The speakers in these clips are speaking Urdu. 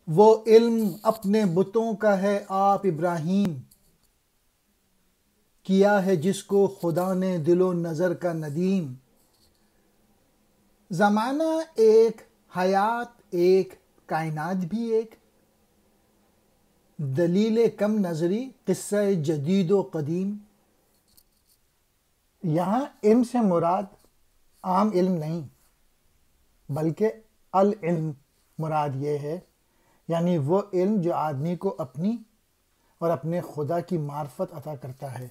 وہ علم اپنے بتوں کا ہے آپ ابراہیم، کیا ہے جس کو خدا نے دل و نظر کا ندیم۔ زمانہ ایک، حیات ایک، کائنات بھی ایک، دلیل کم نظری قصہ جدید و قدیم۔ یہاں علم سے مراد عام علم نہیں بلکہ العلم مراد یہ ہے، یعنی وہ علم جو آدمی کو اپنی اور اپنے خدا کی معرفت عطا کرتا ہے۔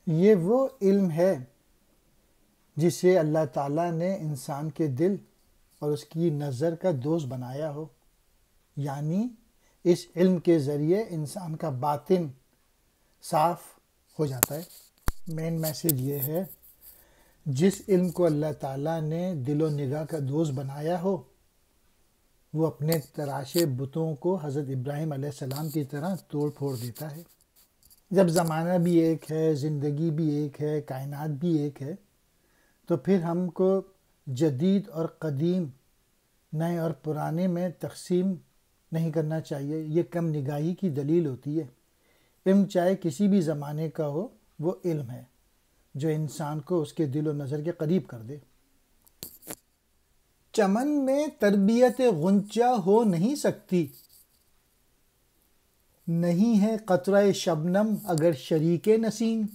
یہ وہ علم ہے جسے اللہ تعالیٰ نے انسان کے دل اور اس کی نظر کا دوست بنایا ہو، یعنی اس علم کے ذریعے انسان کا باطن صاف ہو جاتا ہے۔ مین میسیج یہ ہے، جس علم کو اللہ تعالیٰ نے دل و نگاہ کا دوست بنایا ہو، وہ اپنے تراشے بتوں کو حضرت ابراہیم علیہ السلام کی طرح توڑ پھوڑ دیتا ہے۔ جب زمانہ بھی ایک ہے، زندگی بھی ایک ہے، کائنات بھی ایک ہے، تو پھر ہم کو جدید اور قدیم، نئے اور پرانے میں تقسیم نہیں کرنا چاہیے۔ یہ کم نگاہی کی دلیل ہوتی ہے۔ علم چاہے کسی بھی زمانے کا ہو، وہ علم ہے جو انسان کو اس کے دل و نظر کے قریب کر دے۔ چمن میں تربیت غنچہ ہو نہیں سکتی، نہیں ہے قطرہ شبنم اگر شریک نسیم۔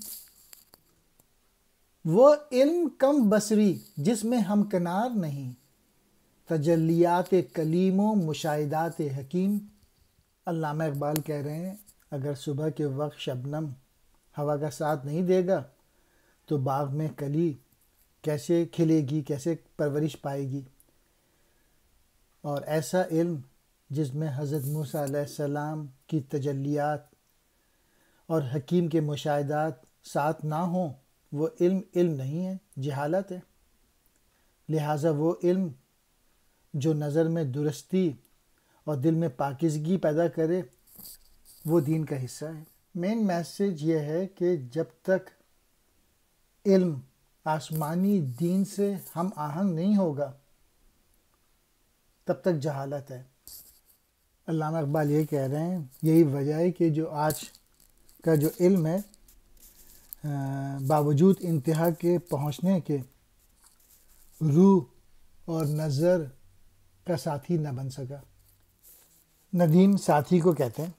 وہ علم کم بصری جس میں ہم کنار نہیں، تجلیات کلیم و مشاہدات حکیم۔ علامہ اقبال کہہ رہے ہیں، اگر صبح کے وقت شبنم ہوا کا ساتھ نہیں دے گا تو باغ میں کلی کیسے کھلے گی، کیسے پرورش پائے گی۔ اور ایسا علم جس میں حضرت موسیٰ علیہ السلام کی تجلیات اور حکیم کے مشاہدات ساتھ نہ ہوں، وہ علم علم نہیں ہے، جہالت ہے۔ لہٰذا وہ علم جو نظر میں درستی اور دل میں پاکیزگی پیدا کرے، وہ دین کا حصہ ہے۔ مین میسیج یہ ہے کہ جب تک علم آسمانی دین سے ہم آہنگ نہیں ہوگا، تب تک جہالت ہے۔ علامہ اقبال یہ کہہ رہے ہیں، یہی وجہ ہے کہ جو آج کا جو علم ہے، باوجود انتہا کے پہنچنے کے، روح اور نظر کا ساتھی نہ بن سکا۔ ندیم ساتھی کو کہتے ہیں،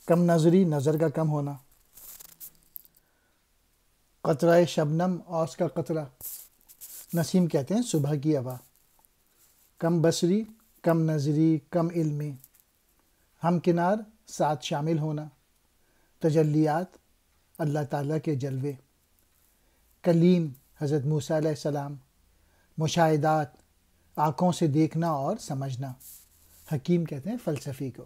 کم نظری نظر کا کم ہونا، قطرہ شبنم اوس کا قطرہ، نسیم کہتے ہیں صبح کی ہوا۔ کم بصری، کم نظری، کم علمی، ہم کنار ساتھ شامل ہونا، تجلیات اللہ تعالیٰ کے جلوے، کلیم حضرت موسیٰ علیہ السلام، مشاہدات آنکھوں سے دیکھنا اور سمجھنا، حکیم کہتے ہیں فلسفی کو۔